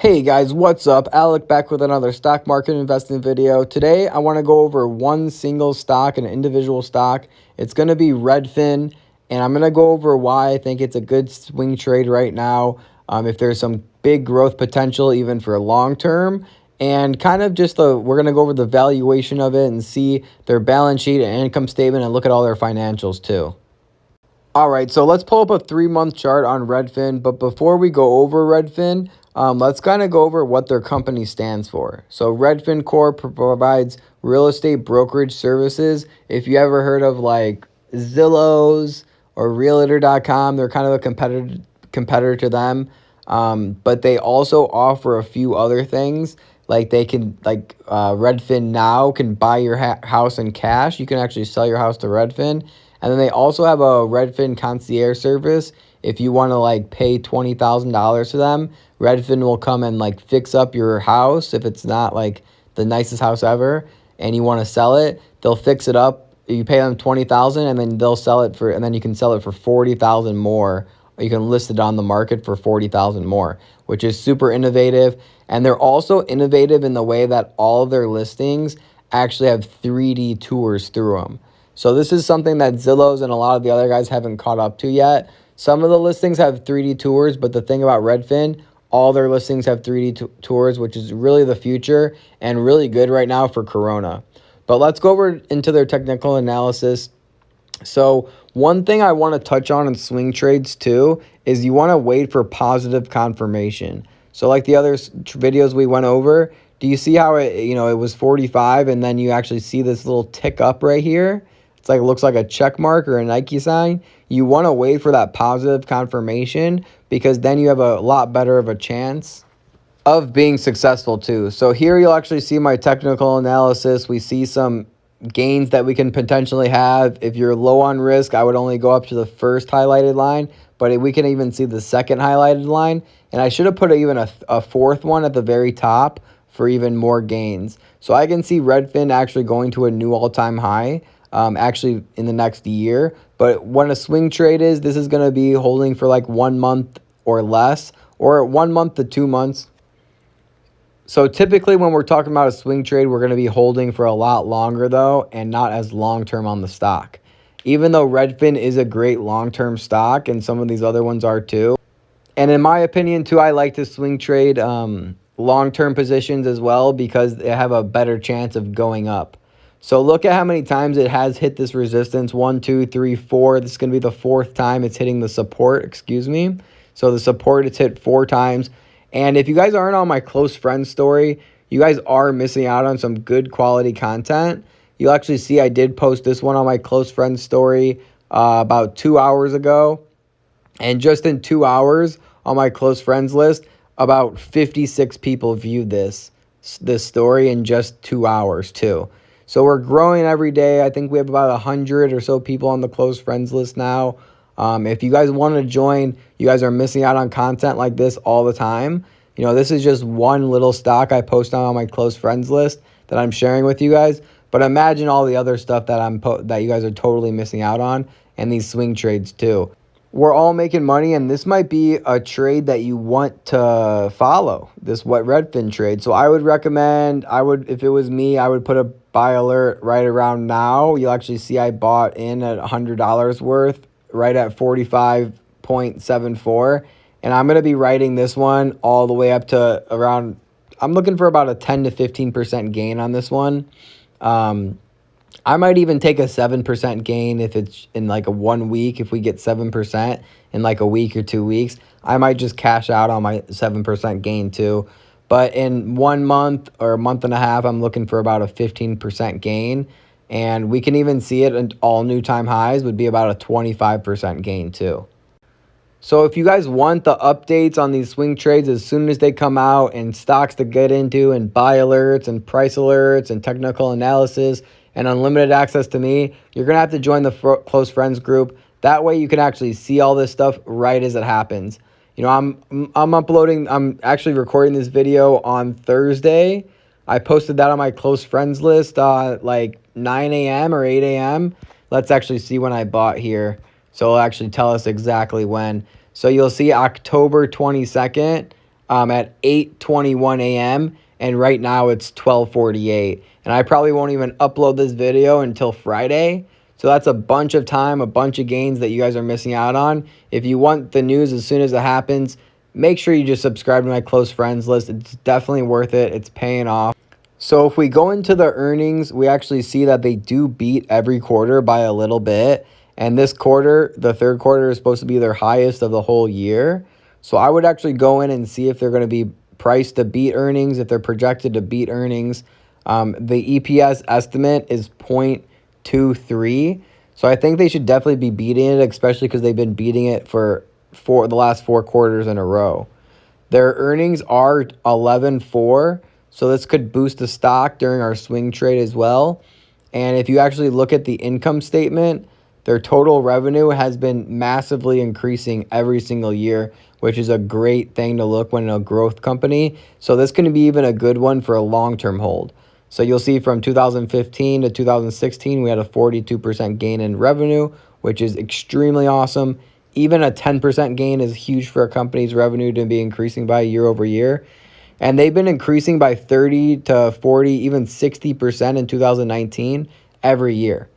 Hey guys, what's up? Alec back with another stock market investing video. Today I want to go over one single stock, an individual stock. It's going to be Redfin, and I'm going to go over why I think it's a good swing trade right now, if there's some big growth potential even for long term, and kind of just we're going to go over the valuation of it and see their balance sheet and income statement and look at all their financials too. All right, so let's pull up a 3-month chart on Redfin. But before we go over Redfin, let's kind of go over what their company stands for. So Redfin Corp provides real estate brokerage services. If you ever heard of like Zillows or Realtor.com, they're kind of a competitor to them. But they also offer a few other things. Like they can, Redfin Now can buy your house in cash. You can actually sell your house to Redfin. And then they also have a Redfin concierge service. If you want to pay $20,000 to them, Redfin will come and fix up your house. If it's not the nicest house ever and you want to sell it, they'll fix it up. You pay them $20,000 and then they'll sell it and then you can sell it for $40,000 more. Or you can list it on the market for $40,000 more, which is super innovative. And they're also innovative in the way that all of their listings actually have 3D tours through them. So this is something that Zillows and a lot of the other guys haven't caught up to yet. Some of the listings have 3D tours, but the thing about Redfin, all their listings have 3D tours, which is really the future and really good right now for Corona. But let's go over into their technical analysis. So one thing I want to touch on in swing trades too is you want to wait for positive confirmation. So like the other videos we went over, do you see how it was 45 and then you actually see this little tick up right here? It looks like a check mark or a Nike sign. You want to wait for that positive confirmation because then you have a lot better of a chance of being successful too. So here you'll actually see my technical analysis. We see some gains that we can potentially have. If you're low on risk, I would only go up to the first highlighted line, but we can even see the second highlighted line. And I should have put even a fourth one at the very top for even more gains. So I can see Redfin actually going to a new all-time high. Actually in the next year. But when a swing trade is, this is going to be holding for 1 month or less, or 1 month to 2 months. So typically when we're talking about a swing trade, we're going to be holding for a lot longer though, and not as long-term on the stock. Even though Redfin is a great long-term stock, and some of these other ones are too. And in my opinion too, I like to swing trade long-term positions as well because they have a better chance of going up. So look at how many times it has hit this resistance. 1, 2, 3, 4. This is going to be the 4th time it's hitting the support, So the support, it's hit 4 times. And if you guys aren't on my close friends story, you guys are missing out on some good quality content. You'll actually see I did post this one on my close friends story about 2 hours ago. And just in 2 hours on my close friends list, about 56 people viewed this story in just 2 hours too. So we're growing every day. I think we have about 100 or so people on the close friends list now. If you guys want to join, you guys are missing out on content like this all the time. This is just one little stock I post on my close friends list that I'm sharing with you guys. But imagine all the other stuff that you guys are totally missing out on, and these swing trades too. We're all making money, and this might be a trade that you want to follow, this Redfin trade. So I would recommend, if it was me, I would put a buy alert right around now. You'll actually see I bought in at $100 worth, right at 45.74. And I'm going to be writing this one all the way up to around, I'm looking for about a 10 to 15% gain on this one. I might even take a 7% gain if it's in a 1 week. If we get 7% in a week or 2 weeks, I might just cash out on my 7% gain too. But in 1 month or a month and a half, I'm looking for about a 15% gain. And we can even see it at all new time highs would be about a 25% gain too. So if you guys want the updates on these swing trades as soon as they come out, and stocks to get into, and buy alerts and price alerts and technical analysis and unlimited access to me, you're going to have to join the close friends group. That way you can actually see all this stuff right as it happens. I'm actually recording this video on Thursday. I posted that on my close friends list 9 a.m. or 8 a.m. Let's actually see when I bought here. So it'll actually tell us exactly when. So you'll see October 22nd. at 8:21 a.m. and right now it's 12:48. And I probably won't even upload this video until Friday. So that's a bunch of time, a bunch of gains that you guys are missing out on. If you want the news as soon as it happens, make sure you just subscribe to my close friends list. It's definitely worth it. It's paying off. So if we go into the earnings, we actually see that they do beat every quarter by a little bit. And this quarter, the third quarter, is supposed to be their highest of the whole year. So I would actually go in and see if they're going to be priced to beat earnings, if they're projected to beat earnings. The EPS estimate is 0.23. So I think they should definitely be beating it, especially because they've been beating it for the last 4 quarters in a row. Their earnings are 11.4, so this could boost the stock during our swing trade as well. And if you actually look at the income statement, their total revenue has been massively increasing every single year, which is a great thing to look when in a growth company. So this can be even a good one for a long-term hold. So you'll see from 2015 to 2016, we had a 42% gain in revenue, which is extremely awesome. Even a 10% gain is huge for a company's revenue to be increasing by year over year. And they've been increasing by 30 to 40, even 60% in 2019 every year.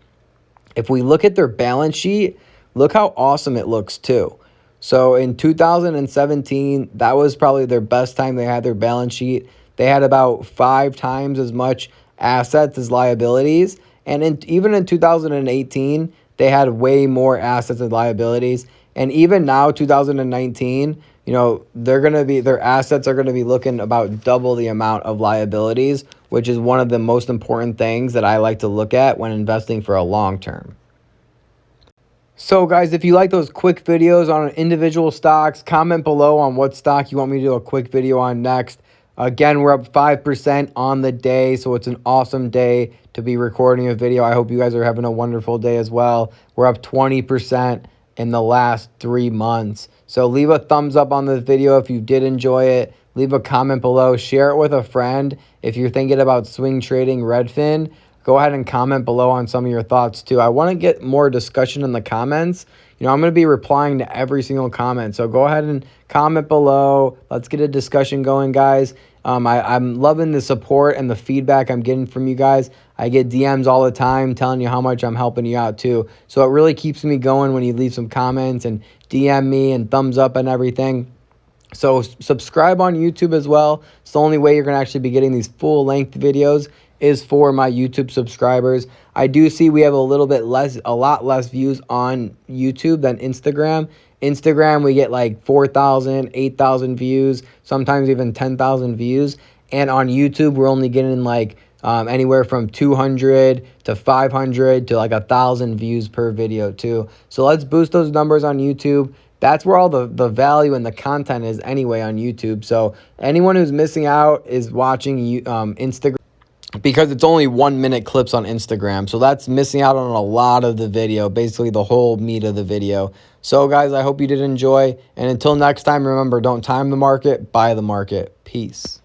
If we look at their balance sheet, look how awesome it looks too. So in 2017, that was probably their best time they had their balance sheet. They had about 5 times as much assets as liabilities. And even in 2018, they had way more assets and liabilities. And even now, 2019, their assets are going to be looking about double the amount of liabilities, which is one of the most important things that I like to look at when investing for a long term. So guys, if you like those quick videos on individual stocks, comment below on what stock you want me to do a quick video on next. Again, we're up 5% on the day, so it's an awesome day to be recording a video. I hope you guys are having a wonderful day as well. We're up 20% in the last 3 months. So leave a thumbs up on this video if you did enjoy it. Leave a comment below. Share it with a friend. If you're thinking about swing trading Redfin, go ahead and comment below on some of your thoughts too. I want to get more discussion in the comments. I'm going to be replying to every single comment. So go ahead and comment below. Let's get a discussion going, guys. I'm loving the support and the feedback I'm getting from you guys. I get DMs all the time telling you how much I'm helping you out too. So it really keeps me going when you leave some comments and DM me and thumbs up and everything. So subscribe on YouTube as well. It's the only way you're going to actually be getting these full-length videos is for my YouTube subscribers. I do see we have a lot less views on YouTube than Instagram. Instagram, we get like 4,000, 8,000 views, sometimes even 10,000 views. And on YouTube, we're only getting like anywhere from 200 to 500 to like 1,000 views per video too. So let's boost those numbers on YouTube. That's where all the value and the content is anyway on YouTube. So anyone who's missing out is watching Instagram, because it's only 1-minute clips on Instagram. So that's missing out on a lot of the video, basically the whole meat of the video. So guys, I hope you did enjoy. And until next time, remember, don't time the market, buy the market. Peace.